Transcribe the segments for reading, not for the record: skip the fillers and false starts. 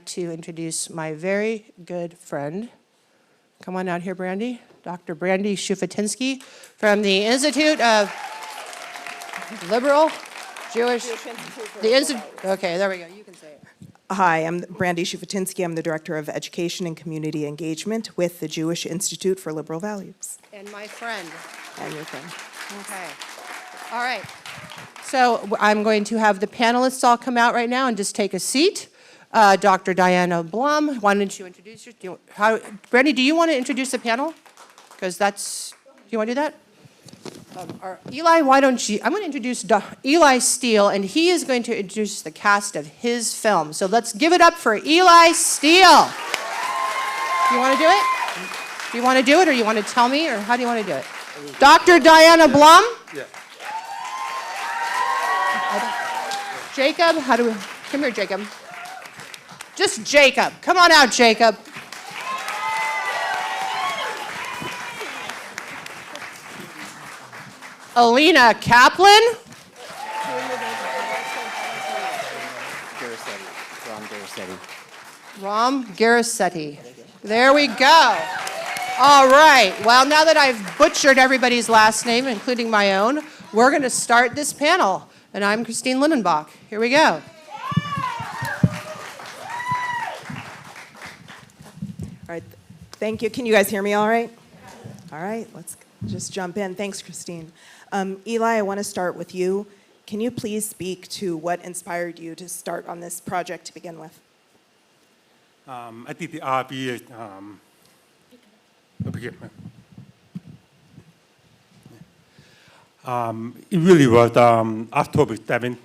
to introduce my very good friend. Come on out here, Brandy. Dr. Brandy Shufutinsky from the Institute of Liberal Jewish Institute. Okay, there we go. You can say it. Hi, I'm Brandy Shufutinsky. I'm the Director of Education and Community Engagement with the Jewish Institute for Liberal Values. And my friend. And your friend. Okay. All right. So I'm going to have the panelists all come out right now and just take a seat. Dr. Diana Blum, why don't you introduce yourself? Brandy, do you want to introduce the panel? Because that's, do you want to do that? Eli, why don't you, I'm going to introduce Eli Steele, and he is going to introduce the cast of his film. So let's give it up for Eli Steele. You want to do it? Do you want to do it, or you want to tell me, or how do you want to do it? Dr. Diana Blum? Yeah. Jacob, come here, Jacob. Just Jacob. Come on out, Jacob. Alina Kaplan. Ram Duriseti. There we go. All right. Well, now that I've butchered everybody's last name, including my own, we're going to start this panel. And I'm Christine Linnenbach. Here we go. All right, thank you. Can you guys hear me all right? All right, let's just jump in. Thanks, Christine. Eli, I want to start with you. Can you please speak to what inspired you to start on this project to begin with? I did the RB. It really was October 7th.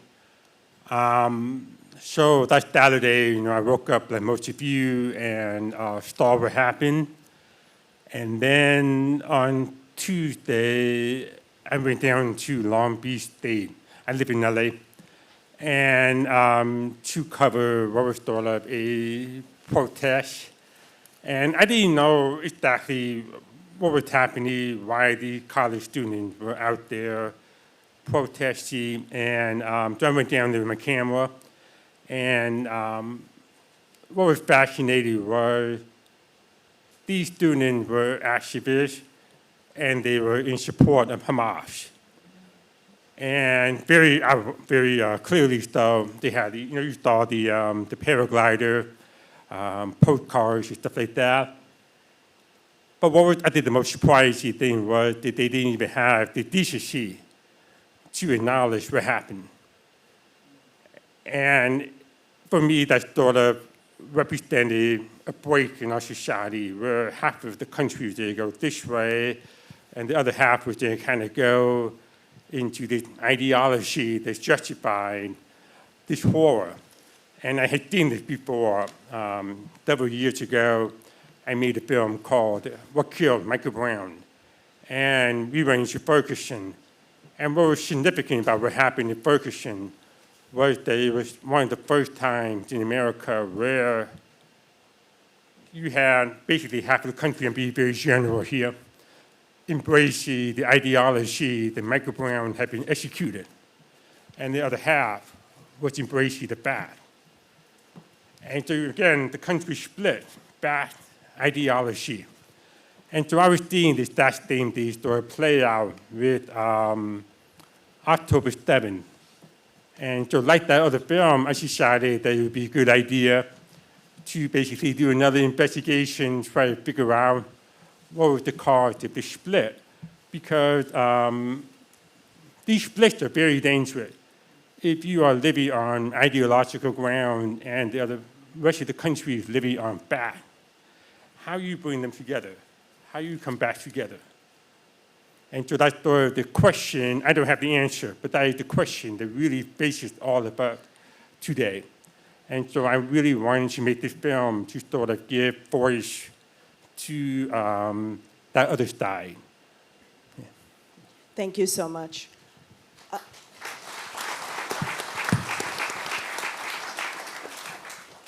So that Saturday, I woke up like most of you, and Star Wars happened. And then on Tuesday, I went down to Long Beach State. I live in LA. And to cover what was sort of a protest. And I didn't know exactly what was happening, why the college students were out there protesting. And so I went down there with my camera. And what was fascinating was these students were activists, and they were in support of Hamas. And very clearly so, they had, you saw the paraglider, postcards and stuff like that. But what was, I think, the most surprising thing was that they didn't even have the decency to acknowledge what happened. And for me, that sort of represented a break in our society where half of the country was going to go this way, and the other half was going to kind of go into this ideology that's justifying this horror. And I had seen this before. Several years ago, I made a film called What Killed Michael Brown? And we went into Ferguson. And what was significant about what happened in Ferguson was that it was one of the first times in America where you had basically half of the country, and be very general here, embracing the ideology that Michael Brown had been executed. And the other half was embracing the bad. And so again, the country split, bad ideology. And so I was seeing this same thing sort of play out with October 7th. And so like that other film, I decided that it would be a good idea to basically do another investigation, try to figure out what was the cause of the split. Because these splits are very dangerous. If you are living on ideological ground and the rest of the country is living on bad, how you bring them together? How you come back together? And so that's sort of the question. I don't have the answer, but that is the question that really bases all about today. And so I really wanted to make this film to sort of give voice to that other side. Yeah. Thank you so much.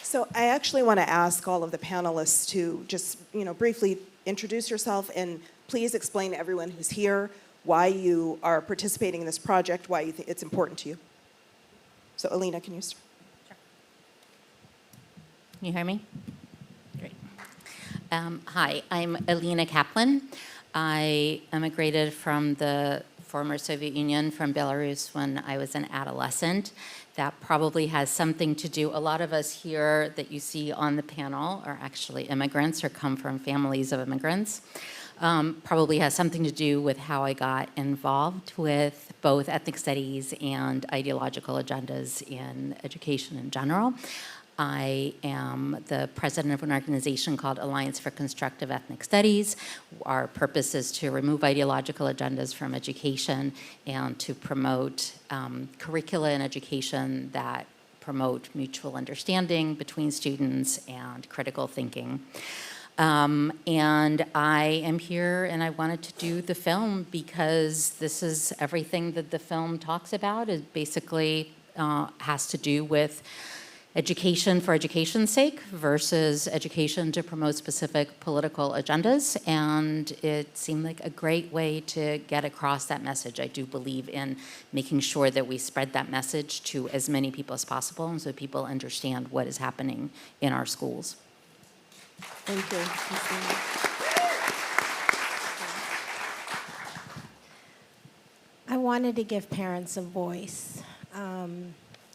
So I actually want to ask all of the panelists to just, briefly introduce yourself and please explain to everyone who's here why you are participating in this project, why you think it's important to you. So Alina, can you start? Can you hear me? Great. Hi, I'm Elian Kaplan. I immigrated from the former Soviet Union, from Belarus, when I was an adolescent. That probably has something to do, a lot of us here that you see on the panel are actually immigrants or come from families of immigrants. Probably has something to do with how I got involved with both ethnic studies and ideological agendas in education in general. I am the president of an organization called Alliance for Constructive Ethnic Studies. Our purpose is to remove ideological agendas from education and to promote curricula in education that promote mutual understanding between students and critical thinking. And I am here and I wanted to do the film because this is everything that the film talks about. It basically has to do with education for education's sake versus education to promote specific political agendas. And it seemed like a great way to get across that message. I do believe in making sure that we spread that message to as many people as possible and so people understand what is happening in our schools. Thank you. I wanted to give parents a voice.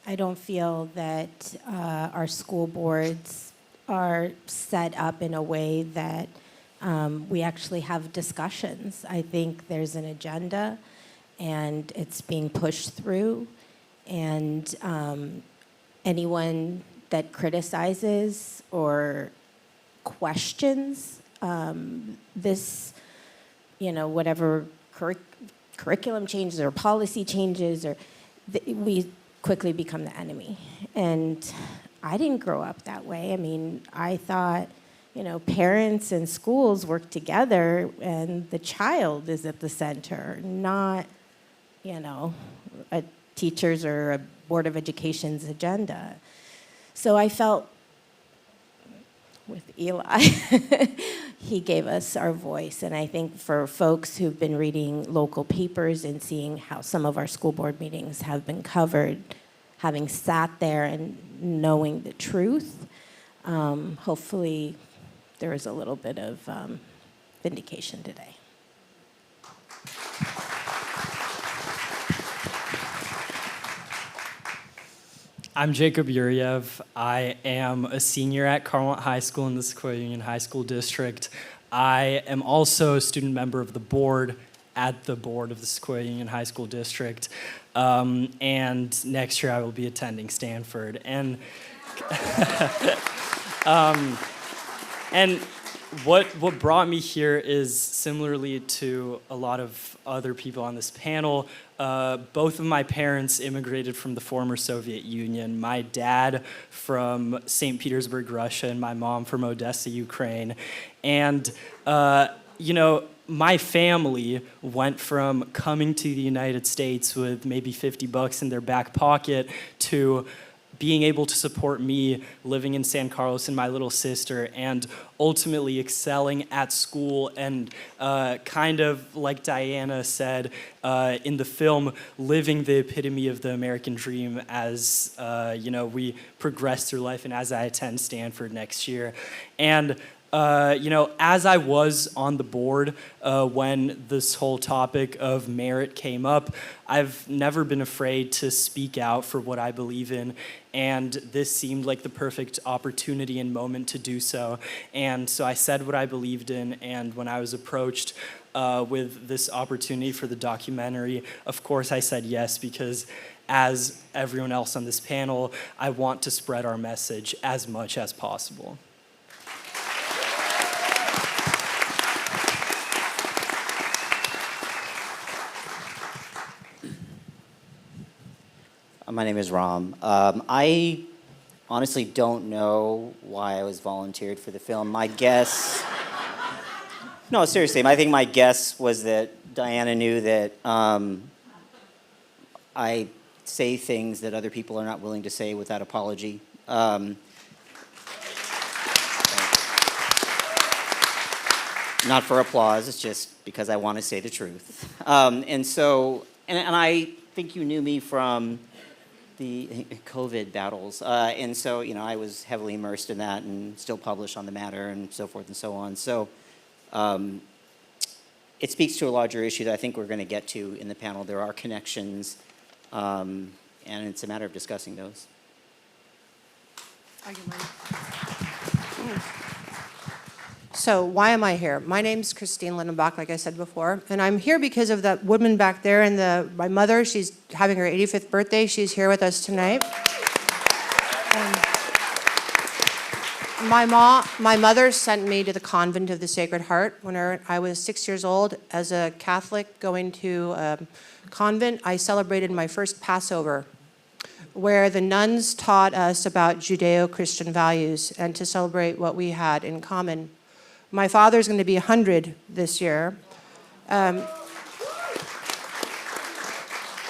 I don't feel that our school boards are set up in a way that we actually have discussions. I think there's an agenda and it's being pushed through, and anyone that criticizes or questions this, whatever curriculum changes or policy changes, or we quickly become the enemy. And I didn't grow up that way. I mean, I thought, parents and schools work together and the child is at the center, not, a teacher's or a Board of Education's agenda. So I felt with Eli, he gave us our voice. And I think for folks who've been reading local papers and seeing how some of our school board meetings have been covered, having sat there and knowing the truth, hopefully there is a little bit of vindication today. I'm Jacob Yuryev. I am a senior at Carmel High School in the Sequoia Union High School District. I am also a student member of the board at the board of the Sequoia Union High School District. And next year I will be attending Stanford. And what brought me here is similarly to a lot of other people on this panel. Both of my parents immigrated from the former Soviet Union. My dad from St. Petersburg, Russia, and my mom from Odessa, Ukraine. And, my family went from coming to the United States with maybe $50 in their back pocket to being able to support me living in San Carlos and my little sister, and ultimately excelling at school, and kind of like Diana said in the film, living the epitome of the American dream as we progress through life and as I attend Stanford next year. And as I was on the board when this whole topic of merit came up, I've never been afraid to speak out for what I believe in, and this seemed like the perfect opportunity and moment to do so. And so I said what I believed in, and when I was approached with this opportunity for the documentary, of course I said yes, because as everyone else on this panel, I want to spread our message as much as possible. My name is Ram. I honestly don't know why I was volunteered for the film. My guess... No, seriously, I think my guess was that Diana knew that I say things that other people are not willing to say without apology. Not for applause, it's just because I want to say the truth. And I think you knew me from the COVID battles. And so, I was heavily immersed in that and still publish on the matter and so forth and so on. So it speaks to a larger issue that I think we're going to get to in the panel. There are connections, and it's a matter of discussing those. So why am I here? My name's Christine Linnenbach, like I said before, and I'm here because of that woman back there and my mother. She's having her 85th birthday. She's here with us tonight. My mother sent me to the Convent of the Sacred Heart when I was 6 years old. As a Catholic going to a convent, I celebrated my first Passover, where the nuns taught us about Judeo-Christian values and to celebrate what we had in common. My father's going to be 100 this year.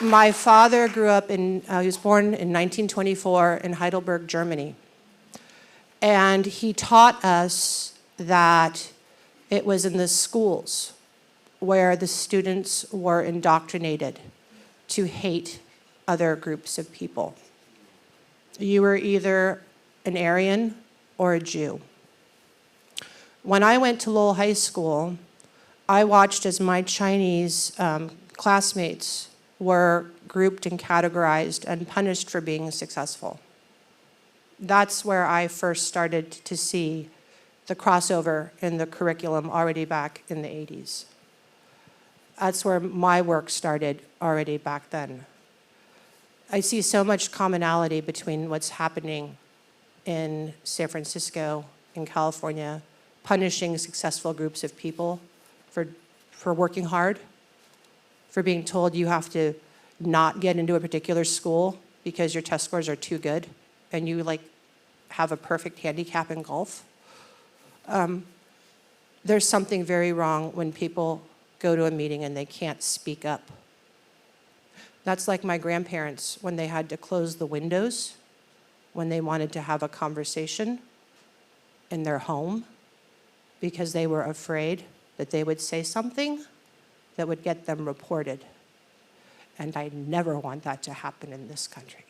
My father he was born in 1924 in Heidelberg, Germany. And he taught us that it was in the schools where the students were indoctrinated to hate other groups of people. You were either an Aryan or a Jew. When I went to Lowell High School, I watched as my Chinese classmates were grouped and categorized and punished for being successful. That's where I first started to see the crossover in the curriculum already back in the 80s. That's where my work started already back then. I see so much commonality between what's happening in San Francisco, in California, punishing successful groups of people for working hard, for being told you have to not get into a particular school because your test scores are too good and you have a perfect handicap in golf. There's something very wrong when people go to a meeting and they can't speak up. That's like my grandparents when they had to close the windows when they wanted to have a conversation in their home because they were afraid that they would say something that would get them reported. And I never want that to happen in this country.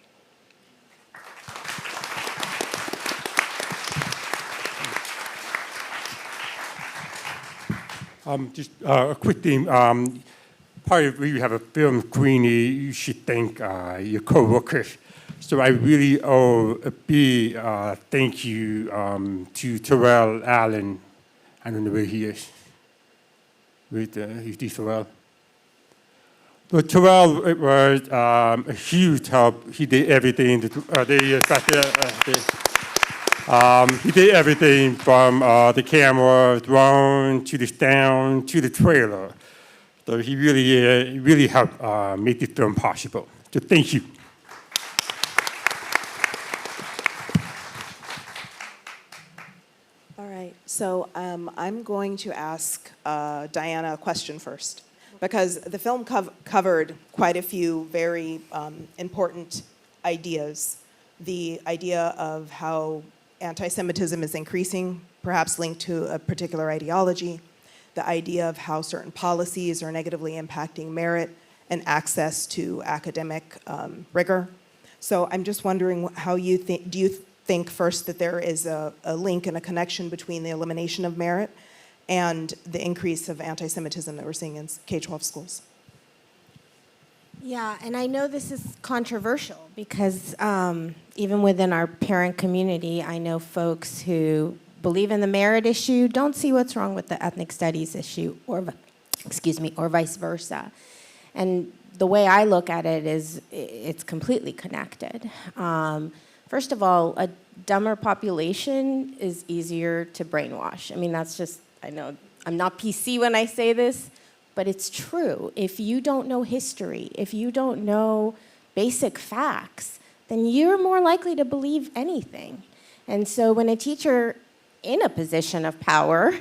Just a quick thing. Part of when you have a film Queenie, you should thank your co-workers. So I really owe a big thank you to Terrell Allen. I don't know where he is. Is Terrell? But Terrell, it was a huge help. He did everything. There he is back there. He did everything from the camera, drone, to the sound, to the trailer. So he really helped make this film possible. So thank you. All right, so I'm going to ask Diana a question first, because the film covered quite a few very important ideas. The idea of how anti-Semitism is increasing, perhaps linked to a particular ideology, the idea of how certain policies are negatively impacting merit and access to academic rigor. So I'm just wondering how do you think first that there is a link and a connection between the elimination of merit and the increase of anti-Semitism that we're seeing in K-12 schools? Yeah, and I know this is controversial because even within our parent community, I know folks who believe in the merit issue don't see what's wrong with the ethnic studies issue, or vice versa. And the way I look at it is it's completely connected. First of all, a dumber population is easier to brainwash. I mean, that's just, I know I'm not PC when I say this, but it's true. If you don't know history, if you don't know basic facts, then you're more likely to believe anything. And so when a teacher in a position of power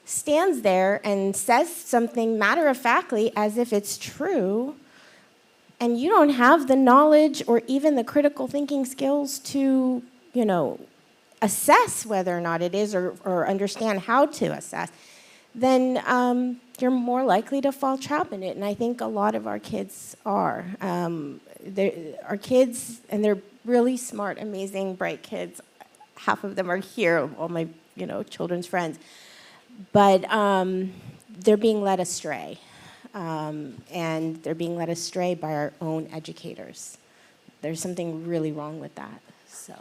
stands there and says something matter-of-factly as if it's true, and you don't have the knowledge or even the critical thinking skills to, assess whether or not it is or understand how to assess, then you're more likely to fall trap in it. And I think a lot of our kids are. Our kids, and they're really smart, amazing, bright kids. Half of them are here, all my children's friends. But they're being led astray. And they're being led astray by our own educators. There's something really wrong with that. So,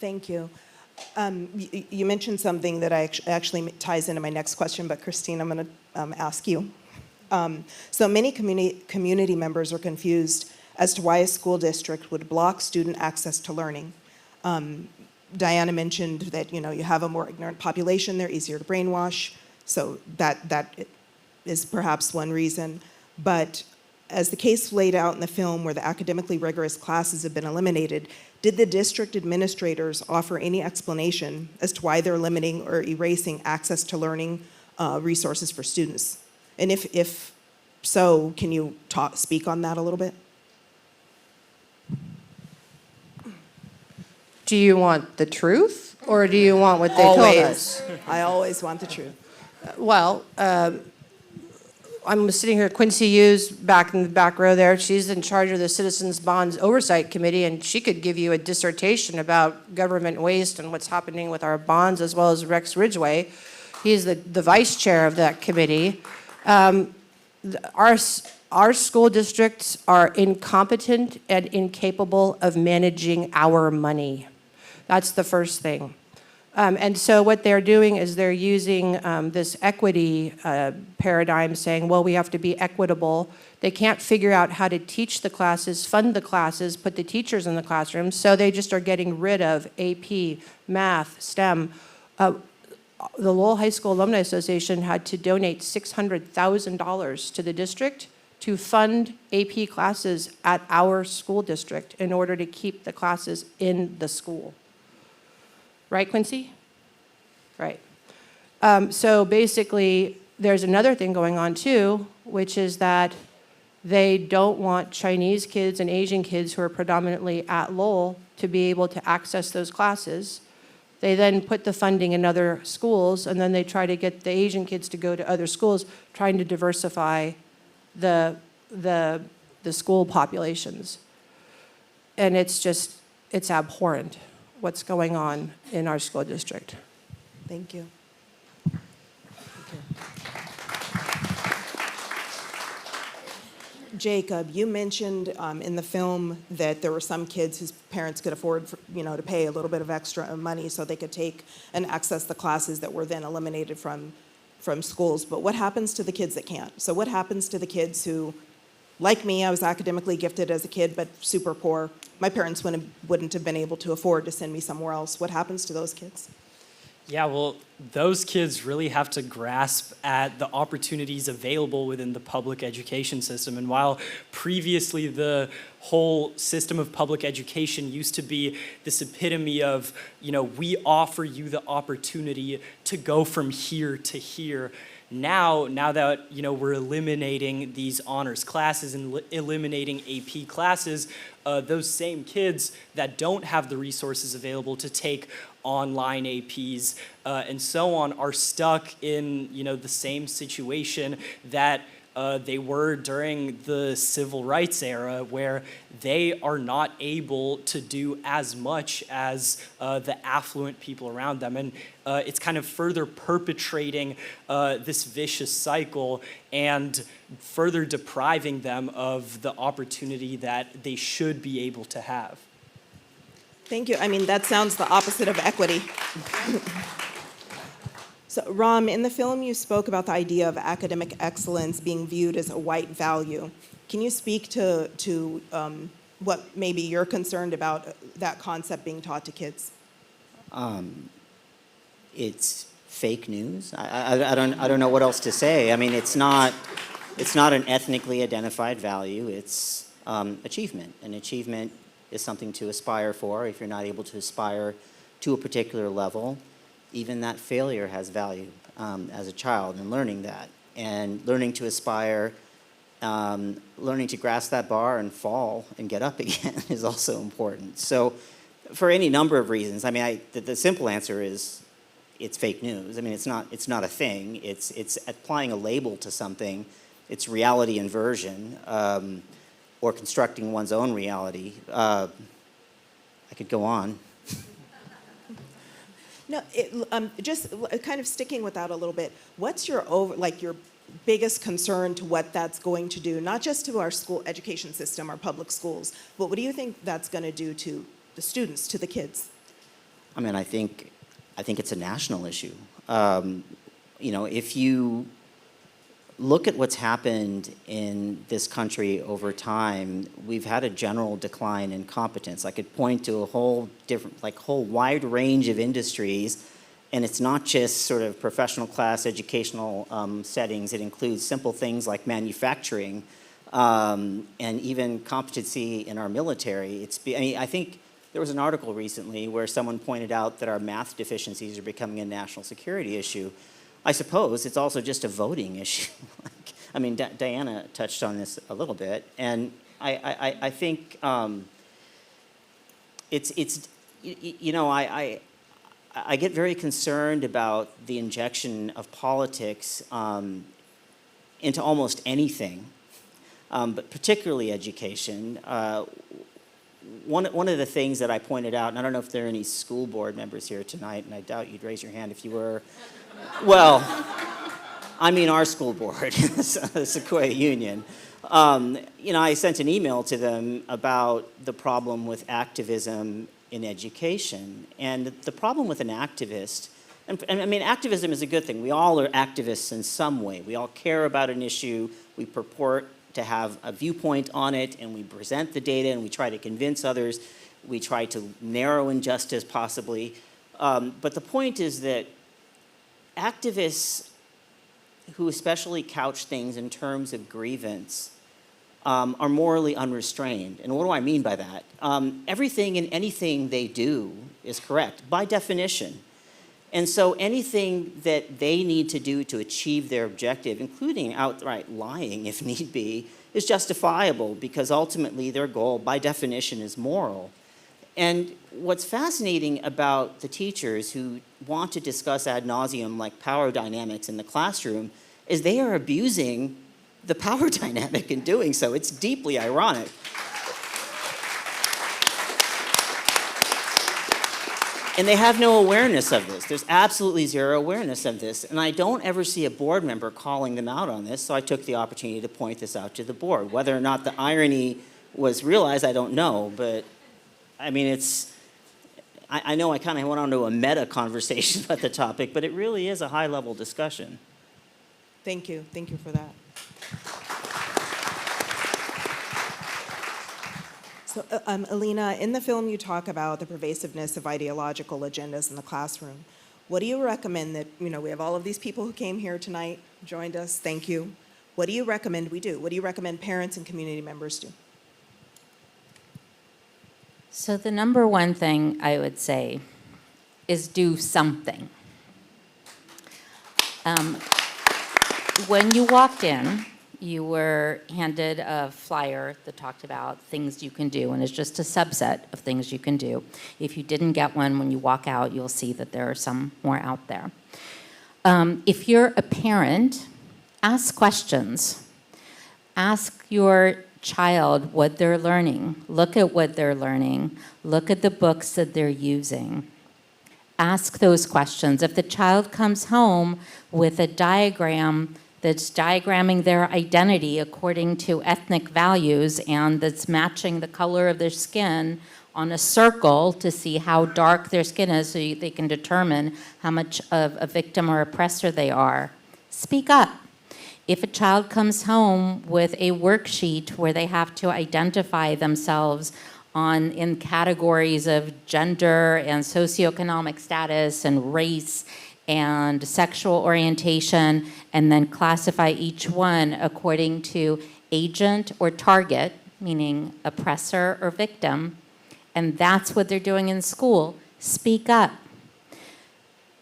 Thank you. You mentioned something that actually ties into my next question, but Christine, I'm going to ask you. So many community members are confused as to why a school district would block student access to learning. Diana mentioned that you have a more ignorant population, they're easier to brainwash, so that is perhaps one reason. But as the case laid out in the film where the academically rigorous classes have been eliminated, did the district administrators offer any explanation as to why they're limiting or erasing access to learning resources for students? And if so, can you speak on that a little bit? Do you want the truth, or do you want what they told us? I always want the truth. Well, I'm sitting here, Quincy Hughes, back in the back row there. She's in charge of the Citizens Bonds Oversight Committee, and she could give you a dissertation about government waste and what's happening with our bonds, as well as Rex Ridgway. He's the vice chair of that committee. Our school districts are incompetent and incapable of managing our money. That's the first thing. And so what they're doing is they're using this equity paradigm, saying, well, we have to be equitable. They can't figure out how to teach the classes, fund the classes, put the teachers in the classrooms, so they just are getting rid of AP, math, STEM. The Lowell High School Alumni Association had to donate $600,000 to the district to fund AP classes at our school district in order to keep the classes in the school. Right, Quincy? Right. So basically, there's another thing going on too, which is that they don't want Chinese kids and Asian kids who are predominantly at Lowell to be able to access those classes. They then put the funding in other schools, and then they try to get the Asian kids to go to other schools, trying to diversify the school populations. And it's abhorrent what's going on in our school district. Thank you. Jacob, you mentioned in the film that there were some kids whose parents could afford, to pay a little bit of extra money so they could take and access the classes that were then eliminated from schools. But what happens to the kids that can't? So what happens to the kids who, like me, I was academically gifted as a kid, but super poor. My parents wouldn't have been able to afford to send me somewhere else. What happens to those kids? Yeah, well, those kids really have to grasp at the opportunities available within the public education system. And while previously the whole system of public education used to be this epitome of, we offer you the opportunity to go from here to here, now that we're eliminating these honors classes and eliminating AP classes, those same kids that don't have the resources available to take online APs and so on are stuck in the same situation that they were during the civil rights era, where they are not able to do as much as the affluent people around them. And it's kind of further perpetrating this vicious cycle and further depriving them of the opportunity that they should be able to have. Thank you. I mean, that sounds the opposite of equity. So, Ram, in the film you spoke about the idea of academic excellence being viewed as a white value. Can you speak to what maybe you're concerned about that concept being taught to kids? It's fake news. I don't know what else to say. I mean, it's not an ethnically identified value. It's achievement. And achievement is something to aspire for. If you're not able to aspire to a particular level, even that failure has value as a child, and learning that. And learning to aspire, learning to grasp that bar and fall and get up again is also important. So for any number of reasons. I mean, the simple answer is it's fake news. I mean, it's not a thing. It's applying a label to something. It's reality inversion, or constructing one's own reality. I could go on. No, just kind of sticking with that a little bit. What's your your biggest concern to what that's going to do, not just to our school education system, our public schools, but what do you think that's going to do to the students, to the kids? I mean, I think it's a national issue. If you look at what's happened in this country over time, we've had a general decline in competence. I could point to a whole wide range of industries, and it's not just sort of professional class educational settings. It includes simple things like manufacturing and even competency in our military. I think there was an article recently where someone pointed out that our math deficiencies are becoming a national security issue. I suppose it's also just a voting issue. Diana touched on this a little bit, and I think I get very concerned about the injection of politics into almost anything, but particularly education. One of the things that I pointed out, and I don't know if there are any school board members here tonight, and I doubt you'd raise your hand if you were. Well, I mean our school board, the Sequoia Union. I sent an email to them about the problem with activism in education. And the problem with an activist, and I mean, activism is a good thing. We all are activists in some way. We all care about an issue. We purport to have a viewpoint on it, and we present the data, and we try to convince others. We try to narrow injustice, possibly. But the point is that activists who especially couch things in terms of grievance are morally unrestrained. And what do I mean by that? Everything and anything they do is correct, by definition. And so anything that they need to do to achieve their objective, including outright lying if need be, is justifiable because ultimately their goal, by definition, is moral. And what's fascinating about the teachers who want to discuss ad nauseum like power dynamics in the classroom is they are abusing the power dynamic in doing so. It's deeply ironic. And they have no awareness of this. There's absolutely zero awareness of this. And I don't ever see a board member calling them out on this, so I took the opportunity to point this out to the board. Whether or not the irony was realized, I don't know. But, I mean, I know I kind of went on to a meta conversation about the topic, but it really is a high-level discussion. Thank you. Thank you for that. So, Alina, in the film you talk about the pervasiveness of ideological agendas in the classroom. What do you recommend that, we have all of these people who came here tonight, joined us, thank you. What do you recommend we do? What do you recommend parents and community members do? So the number one thing I would say is do something. When you walked in, you were handed a flyer that talked about things you can do, and it's just a subset of things you can do. If you didn't get one, when you walk out, you'll see that there are some more out there. If you're a parent, ask questions. Ask your child what they're learning. Look at what they're learning. Look at the books that they're using. Ask those questions. If the child comes home with a diagram that's diagramming their identity according to ethnic values and that's matching the color of their skin on a circle to see how dark their skin is so they can determine how much of a victim or oppressor they are, speak up. If a child comes home with a worksheet where they have to identify themselves in categories of gender and socioeconomic status and race and sexual orientation, and then classify each one according to agent or target, meaning oppressor or victim, and that's what they're doing in school, speak up.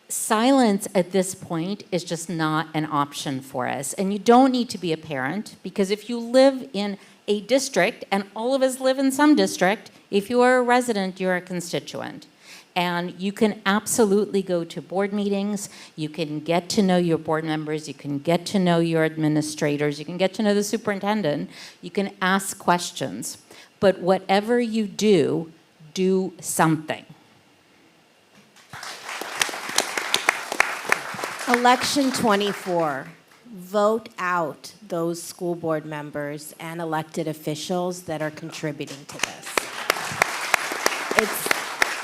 Silence at this point is just not an option for us. And you don't need to be a parent, because if you live in a district, and all of us live in some district. If you are a resident, you're a constituent. And you can absolutely go to board meetings. You can get to know your board members. You can get to know your administrators. You can get to know the superintendent. You can ask questions. But whatever you do, do something. Election 24. Vote out those school board members and elected officials that are contributing to this.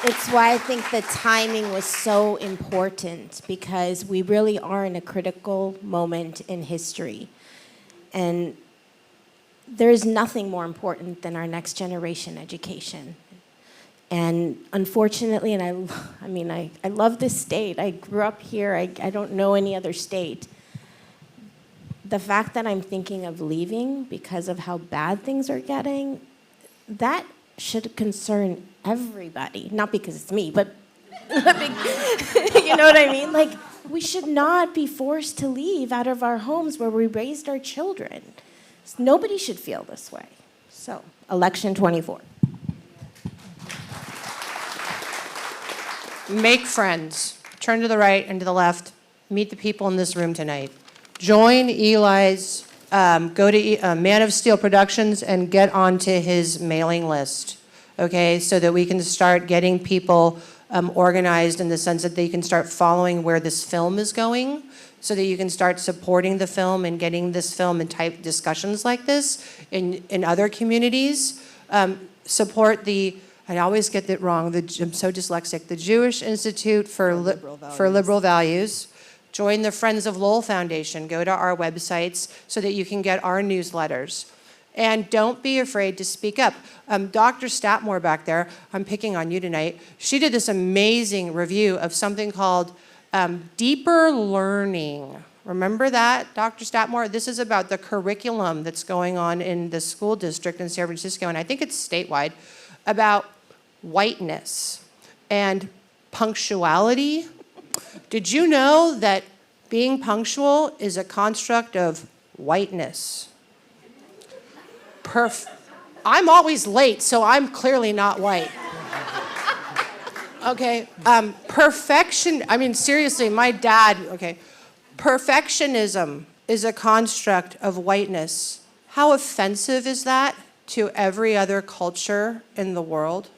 It's why I think the timing was so important, because we really are in a critical moment in history. And there is nothing more important than our next generation education. And unfortunately, and I love this state. I grew up here. I don't know any other state. The fact that I'm thinking of leaving because of how bad things are getting, that should concern everybody. Not because it's me, but you know what I mean? Like, we should not be forced to leave out of our homes where we raised our children. Nobody should feel this way. So, election 24. Make friends. Turn to the right and to the left. Meet the people in this room tonight. Join Eli's, go to Man of Steel Productions and get onto his mailing list, okay? So that we can start getting people organized in the sense that they can start following where this film is going, so that you can start supporting the film and getting this film and type discussions like this in other communities. Support the, I always get it wrong, I'm so dyslexic, the Jewish Institute for Liberal Values. Join the Friends of Lowell Foundation. Go to our websites so that you can get our newsletters. And don't be afraid to speak up. Dr. Statmore back there, I'm picking on you tonight, she did this amazing review of something called Deeper Learning. Remember that, Dr. Statmore? This is about the curriculum that's going on in the school district in San Francisco, and I think it's statewide, about whiteness and punctuality. Did you know that being punctual is a construct of whiteness? I'm always late, so I'm clearly not white. Okay, perfection, I mean, seriously, my dad, okay. Perfectionism is a construct of whiteness. How offensive is that to every other culture in the world?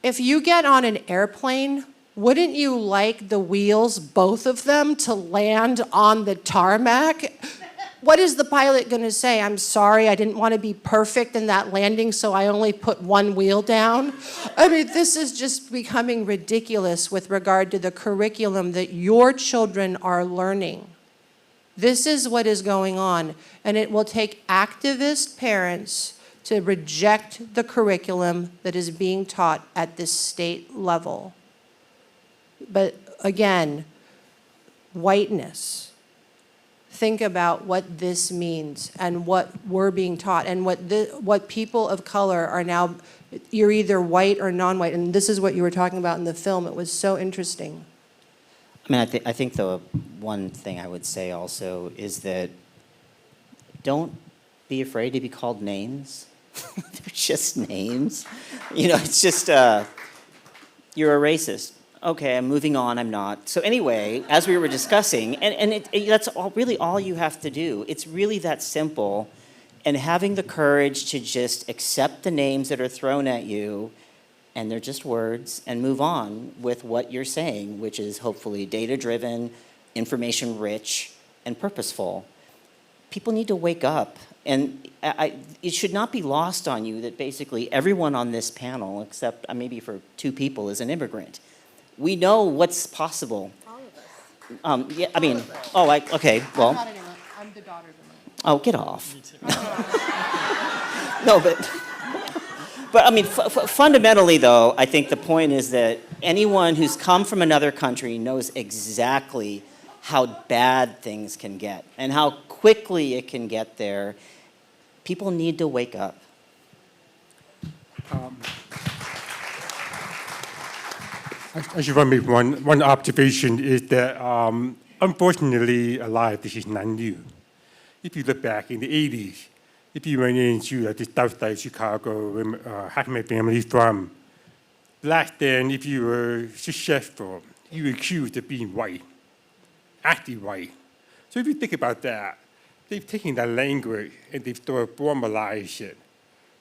If you get on an airplane, wouldn't you like the wheels, both of them, to land on the tarmac? What is the pilot going to say? I'm sorry, I didn't want to be perfect in that landing, so I only put one wheel down. I mean, this is just becoming ridiculous with regard to the curriculum that your children are learning. This is what is going on, and it will take activist parents to reject the curriculum that is being taught at this state level. But again, whiteness. Think about what this means and what we're being taught and what people of color are now. You're either white or non-white, and this is what you were talking about in the film. It was so interesting. I mean, I think the one thing I would say also is that don't be afraid to be called names. They're just names. You know, it's just, you're a racist. Okay, I'm moving on, I'm not. So anyway, as we were discussing, and that's really all you have to do. It's really that simple. And having the courage to just accept the names that are thrown at you, and they're just words, and move on with what you're saying, which is hopefully data-driven, information-rich, and purposeful. People need to wake up. And it should not be lost on you that basically everyone on this panel, except maybe for 2 people, is an immigrant. We know what's possible. All of us. Yeah, I mean, okay, well. I'm not an immigrant. I'm the daughter of immigrant. Oh, get off. No, but I mean, fundamentally though, I think the point is that anyone who's come from another country knows exactly how bad things can get and how quickly it can get there. People need to wake up. I just want to make one observation is that unfortunately a lot of this is not new. If you look back in the 80s, if you went into the south side of Chicago, where half my family's from, back then, if you were successful, you were accused of being white, acting white. So if you think about that, they've taken that language and they've sort of formalized it.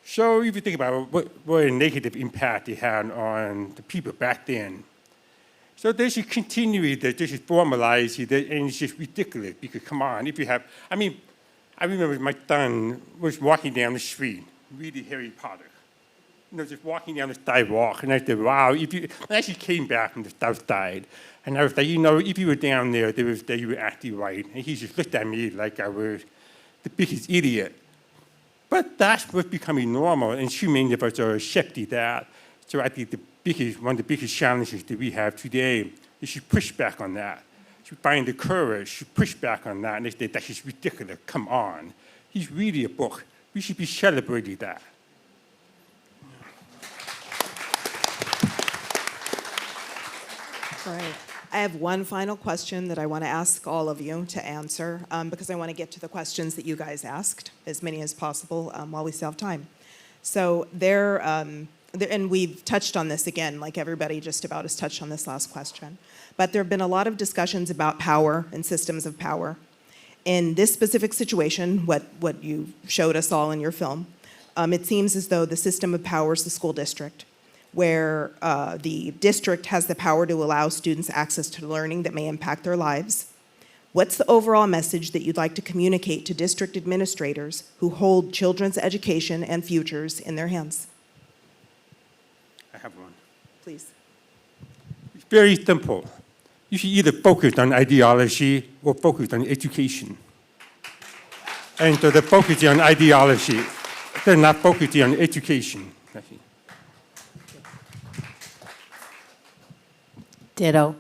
So if you think about what a negative impact it had on the people back then. So they should continue that, they should formalize it, and it's just ridiculous, because come on, if you have, I mean, I remember my son was walking down the street, reading Harry Potter. Just walking down the sidewalk, and I said, wow, if you, I actually came back from the south side, and I was like, if you were down there, you were acting right. And he just looked at me like I was the biggest idiot. But that's what's becoming normal, and too many of us are accepting that. So I think one of the biggest challenges that we have today is to push back on that. To find the courage to push back on that, and they say, that's just ridiculous, come on. He's reading a book. We should be celebrating that. All right. I have one final question that I want to ask all of you to answer, because I want to get to the questions that you guys asked, as many as possible, while we still have time. So and we've touched on this again, like everybody just about has touched on this last question. But there have been a lot of discussions about power and systems of power. In this specific situation, what you showed us all in your film, it seems as though the system of power is the school district, where the district has the power to allow students access to learning that may impact their lives. What's the overall message that you'd like to communicate to district administrators who hold children's education and futures in their hands? I have one. Please. It's very simple. You should either focus on ideology or focus on education. And so they're focusing on ideology. They're not focusing on education. Ditto.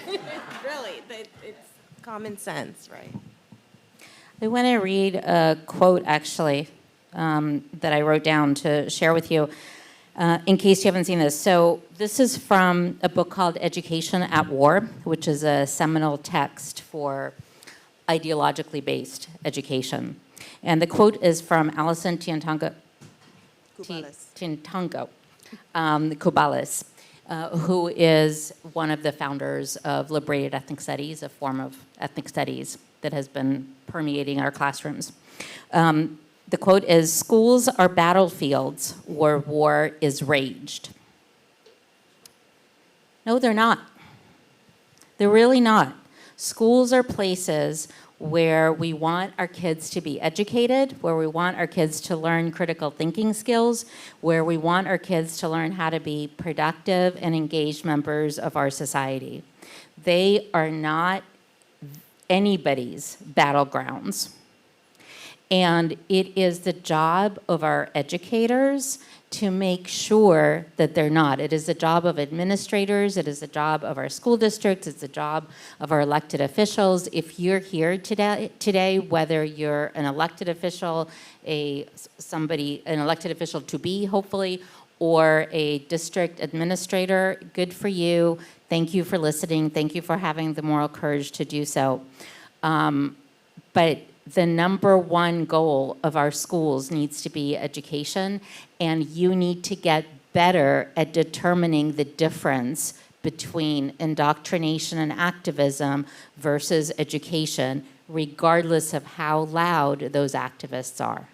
Really, it's common sense, right? I want to read a quote, actually, that I wrote down to share with you, in case you haven't seen this. So this is from a book called Education at War, which is a seminal text for ideologically based education. And the quote is from Alison Tiantango Kubalis, who is one of the founders of liberated ethnic studies, a form of ethnic studies that has been permeating our classrooms. The quote is, "Schools are battlefields where war is raged." No, they're not. They're really not. Schools are places where we want our kids to be educated, where we want our kids to learn critical thinking skills, where we want our kids to learn how to be productive and engaged members of our society. They are not anybody's battlegrounds. And it is the job of our educators to make sure that they're not. It is the job of administrators, it is the job of our school districts, it's the job of our elected officials. If you're here today, whether you're an elected official, an elected official to be, hopefully, or a district administrator, good for you. Thank you for listening. Thank you for having the moral courage to do so. But the number one goal of our schools needs to be education, and you need to get better at determining the difference between indoctrination and activism versus education, regardless of how loud those activists are.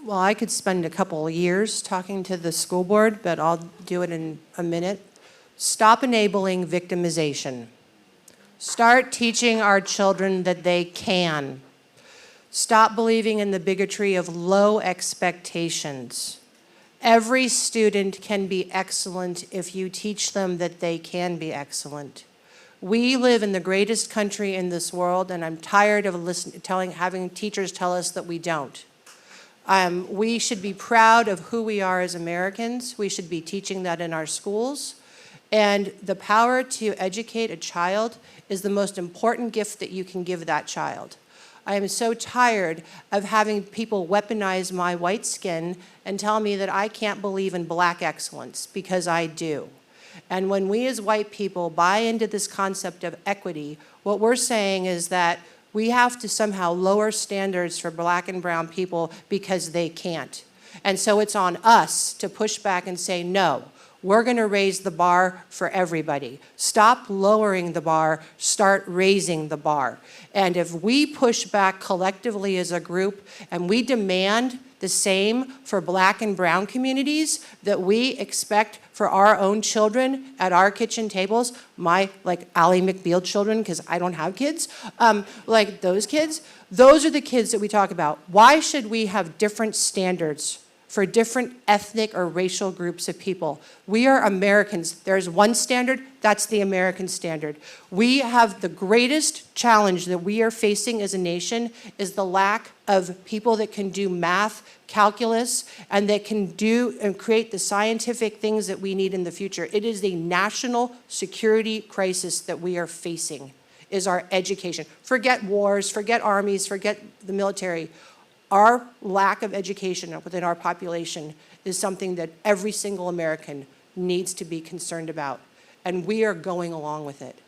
Well, I could spend a couple of years talking to the school board, but I'll do it in a minute. Stop enabling victimization. Start teaching our children that they can. Stop believing in the bigotry of low expectations. Every student can be excellent if you teach them that they can be excellent. We live in the greatest country in this world, and I'm tired of having teachers tell us that we don't. We should be proud of who we are as Americans. We should be teaching that in our schools. And the power to educate a child is the most important gift that you can give that child. I am so tired of having people weaponize my white skin and tell me that I can't believe in black excellence, because I do. And when we as white people buy into this concept of equity, what we're saying is that we have to somehow lower standards for black and brown people because they can't. And so it's on us to push back and say, no, we're going to raise the bar for everybody. Stop lowering the bar, start raising the bar. And if we push back collectively as a group and we demand the same for black and brown communities that we expect for our own children at our kitchen tables, my, like, Ally McBeal children, because I don't have kids, like those kids, those are the kids that we talk about. Why should we have different standards for different ethnic or racial groups of people? We are Americans. There's one standard, that's the American standard. We have the greatest challenge that we are facing as a nation is the lack of people that can do math, calculus, and that can do and create the scientific things that we need in the future. It is a national security crisis that we are facing, is our education. Forget wars, forget armies, forget the military. Our lack of education within our population is something that every single American needs to be concerned about, and we are going along with it.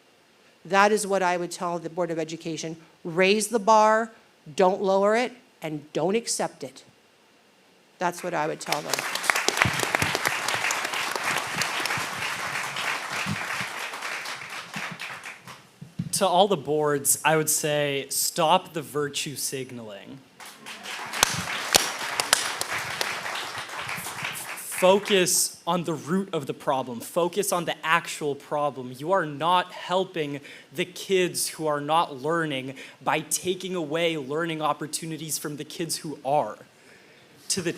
That is what I would tell the Board of Education. Raise the bar, don't lower it, and don't accept it. That's what I would tell them. To all the boards, I would say stop the virtue signaling. Focus on the root of the problem. Focus on the actual problem. You are not helping the kids who are not learning by taking away learning opportunities from the kids who are. To the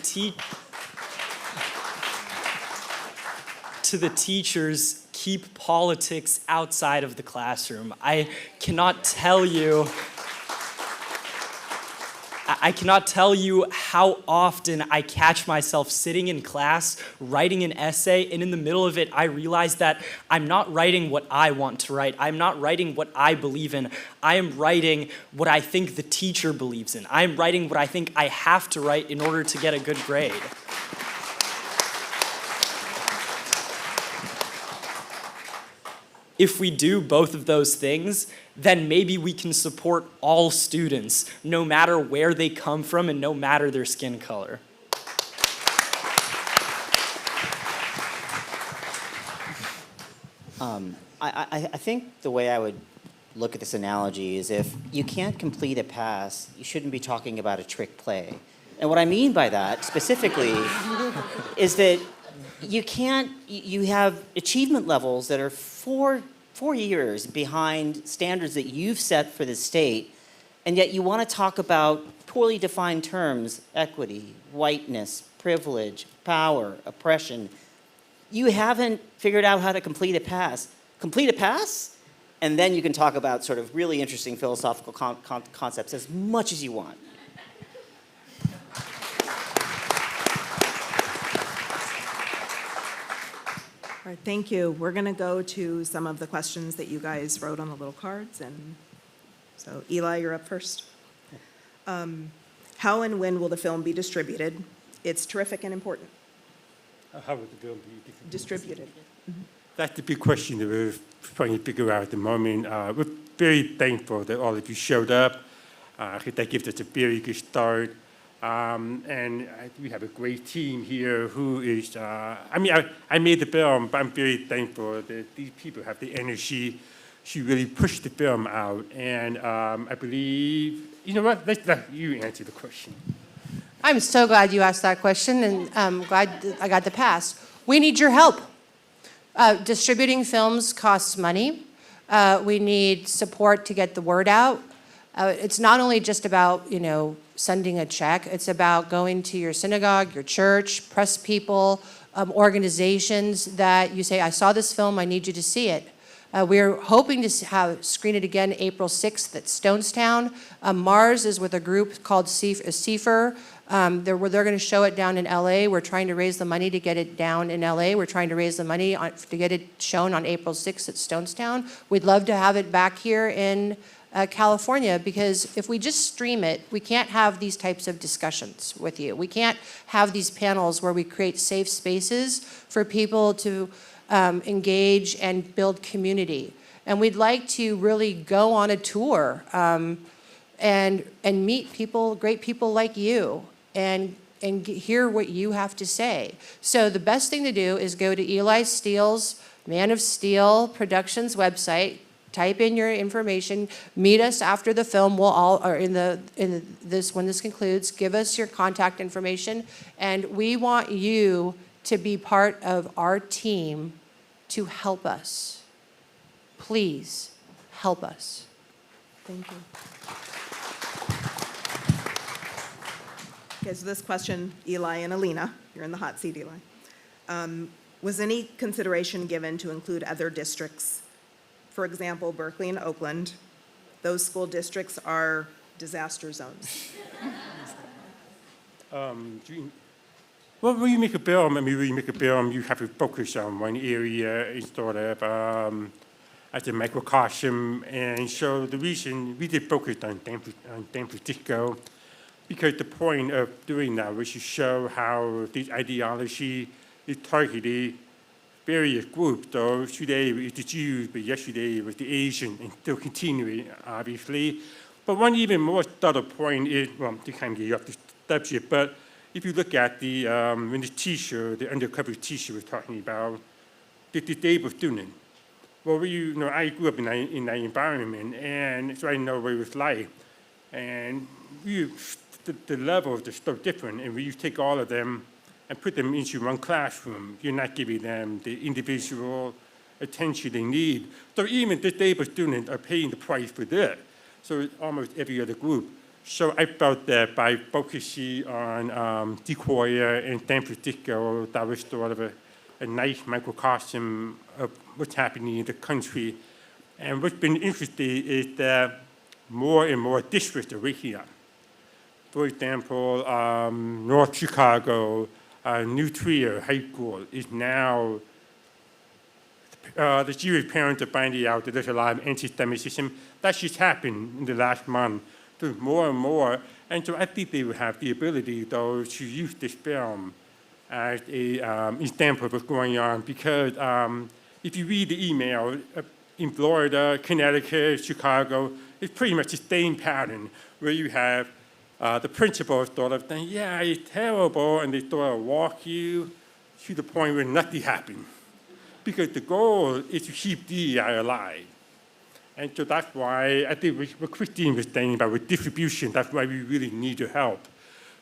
teachers, keep politics outside of the classroom. I cannot tell you how often I catch myself sitting in class, writing an essay, and in the middle of it, I realize that I'm not writing what I want to write. I'm not writing what I believe in. I am writing what I think the teacher believes in. I am writing what I think I have to write in order to get a good grade. If we do both of those things, then maybe we can support all students, no matter where they come from and no matter their skin color. I think the way I would look at this analogy is if you can't complete a pass, you shouldn't be talking about a trick play. And what I mean by that specifically is that you have achievement levels that are four years behind standards that you've set for the state, and yet you want to talk about poorly defined terms, equity, whiteness, privilege, power, oppression. You haven't figured out how to complete a pass. Complete a pass, and then you can talk about sort of really interesting philosophical concepts as much as you want. All right, thank you. We're going to go to some of the questions that you guys wrote on the little cards. And so, Eli, you're up first. How and when will the film be distributed? It's terrific and important. How will the film be Distributed. That's the big question that we're trying to figure out at the moment. We're very thankful that all of you showed up. That gives us a very good start. And we have a great team here who is, I made the film, but I'm very thankful that these people have the energy to really push the film out. And I believe, you know what, let's let you answer the question. I'm so glad you asked that question, and I'm glad that I got the pass. We need your help. Distributing films costs money. We need support to get the word out. It's not only just about, sending a check. It's about going to your synagogue, your church, press people, organizations that you say, I saw this film, I need you to see it. We're hoping to screen it again April 6th at Stonestown. Mars is with a group called CIFER. They're going to show it down in LA. We're trying to raise the money to get it down in LA. We're trying to raise the money to get it shown on April 6th at Stonestown. We'd love to have it back here in California, because if we just stream it, we can't have these types of discussions with you. We can't have these panels where we create safe spaces for people to engage and build community. And we'd like to really go on a tour and meet people, great people like you, and hear what you have to say. So the best thing to do is go to Eli Steele's Man of Steel Productions website, type in your information, meet us after the film. We'll all, or when this concludes, give us your contact information, and we want you to be part of our team to help us. Please help us. Thank you. Okay, so this question, Eli and Alina, you're in the hot seat, Eli. Was any consideration given to include other districts? For example, Berkeley and Oakland. Those school districts are disaster zones. Well, when you make a film, you have to focus on one area instead of as a microcosm. And so the reason we did focus on San Francisco, because the point of doing that was to show how this ideology is targeting various groups. So today it was the Jews, but yesterday it was the Asian, and still continuing, obviously. But one even more subtle point is, well, to kind of get you off the subject, but if you look at the, when the teacher, the undercover teacher was talking about the disabled student. Well, I grew up in that environment, and so I know what it was like. And the levels are so different, and when you take all of them and put them into one classroom, you're not giving them the individual attention they need. So even disabled students are paying the price for this. So it's almost every other group. So I felt that by focusing on Sequoia and San Francisco, that was sort of a nice microcosm of what's happening in the country. And what's been interesting is that more and more districts are waking up. For example, North Chicago, New Trier High School is now, the Jewish parents are finding out that there's a lot of anti-Semitism. That's just happened in the last month. So more and more. And so I think they will have the ability, though, to use this film as a example of what's going on. Because if you read the email, in Florida, Connecticut, Chicago, it's pretty much the same pattern where you have the principal sort of saying, yeah, it's terrible, and they sort of walk you to the point where nothing happens. Because the goal is to keep DEI alive. And so that's why I think what Christine was saying about with distribution, that's why we really need your help.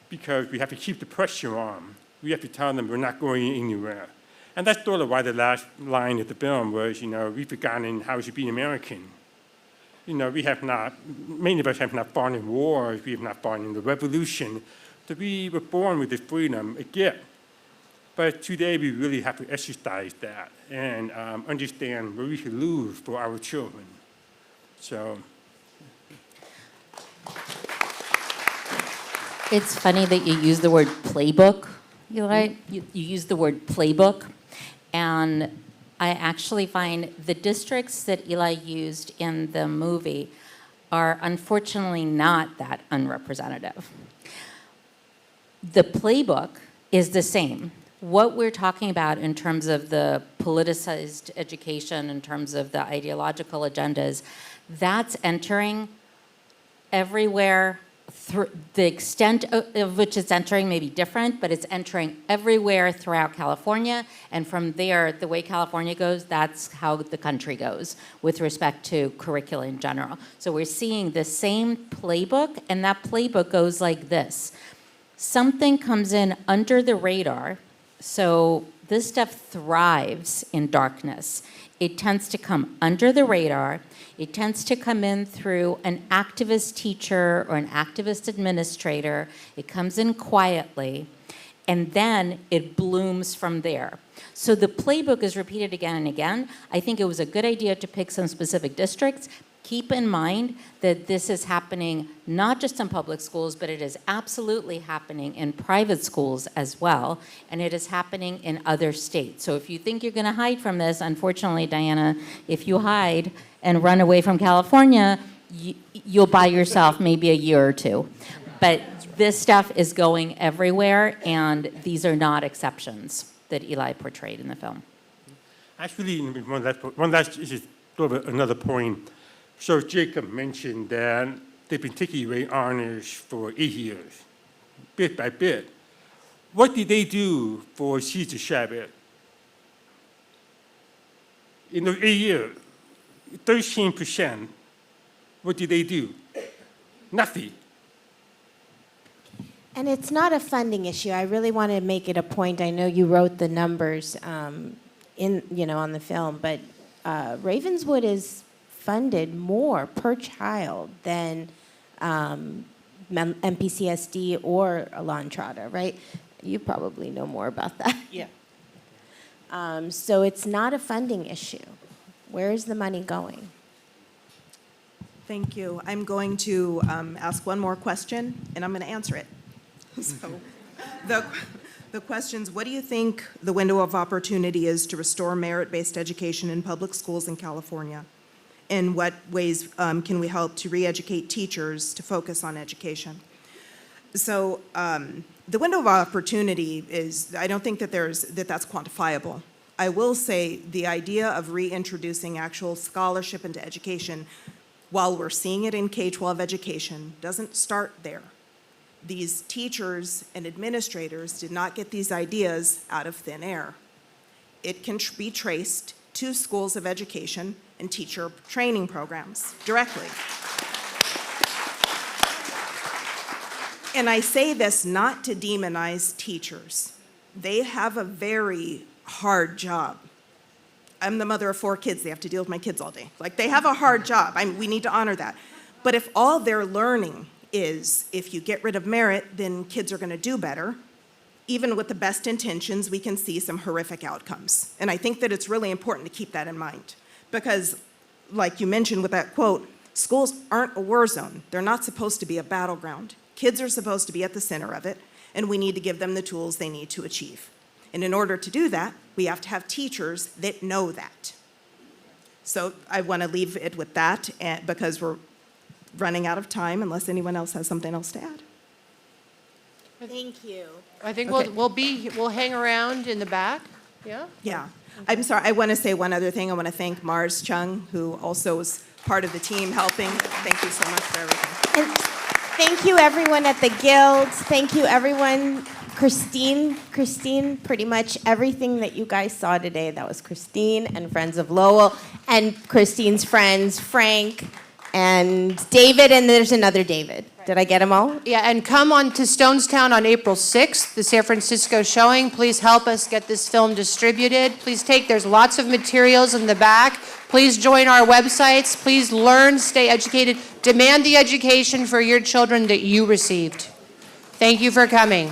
Because we have to keep the pressure on. We have to tell them we're not going anywhere. And that's sort of why the last line of the film was, we've forgotten how to be an American. We have not, many of us have not fought in wars, we have not fought in the revolution. So we were born with this freedom, a gift. But today we really have to exercise that and understand what we should lose for our children. So. It's funny that you use the word playbook, Eli. You use the word playbook. And I actually find the districts that Eli used in the movie are unfortunately not that unrepresentative. The playbook is the same. What we're talking about in terms of the politicized education, in terms of the ideological agendas, that's entering everywhere. The extent of which it's entering may be different, but it's entering everywhere throughout California. And from there, the way California goes, that's how the country goes with respect to curricula in general. So we're seeing the same playbook, and that playbook goes like this. Something comes in under the radar. So this stuff thrives in darkness. It tends to come under the radar. It tends to come in through an activist teacher or an activist administrator. It comes in quietly, and then it blooms from there. So the playbook is repeated again and again. I think it was a good idea to pick some specific districts. Keep in mind that this is happening not just in public schools, but it is absolutely happening in private schools as well, and it is happening in other states. So if you think you're going to hide from this, unfortunately, Diana, if you hide and run away from California, you'll buy yourself maybe a year or two. But this stuff is going everywhere, and these are not exceptions that Eli portrayed in the film. Actually, one last is sort of another point. So Jacob mentioned that they've been taking away honors for 8 years, bit by bit. What did they do for Caesar Shabbat? In those 8 years, 13%, what did they do? Nothing. And it's not a funding issue. I really want to make it a point. I know you wrote the numbers on the film, but Ravenswood is funded more per child than MPCSD or Elantrata, right? You probably know more about that. Yeah. So it's not a funding issue. Where is the money going? Thank you. I'm going to ask one more question, and I'm going to answer it. So, the question's, what do you think the window of opportunity is to restore merit-based education in public schools in California? In what ways can we help to re-educate teachers to focus on education? So, the window of opportunity is, I don't think that that's quantifiable. I will say the idea of reintroducing actual scholarship into education, while we're seeing it in K-12 education, doesn't start there. These teachers and administrators did not get these ideas out of thin air. It can be traced to schools of education and teacher training programs directly. And I say this not to demonize teachers. They have a very hard job. I'm the mother of 4 kids. They have to deal with my kids all day. Like, they have a hard job. We need to honor that. But if all they're learning is if you get rid of merit, then kids are going to do better, even with the best intentions, we can see some horrific outcomes. And I think that it's really important to keep that in mind. Because, like you mentioned with that quote, schools aren't a war zone. They're not supposed to be a battleground. Kids are supposed to be at the center of it, and we need to give them the tools they need to achieve. And in order to do that, we have to have teachers that know that. So I want to leave it with that, because we're running out of time, unless anyone else has something else to add. Thank you. I think Okay. we'll hang around in the back. Yeah? Yeah. I'm sorry, I want to say one other thing. I want to thank Mars Chung, who also was part of the team helping. Thank you so much for everything. And thank you, everyone at the guilds. Thank you, everyone. Christine, pretty much everything that you guys saw today, that was Christine and Friends of Lowell, and Christine's friends, Frank and David, and there's another David. Did I get them all? Yeah, and come on to Stonestown on April 6th, the San Francisco showing. Please help us get this film distributed. Please there's lots of materials in the back. Please join our websites. Please learn, stay educated. Demand the education for your children that you received. Thank you for coming.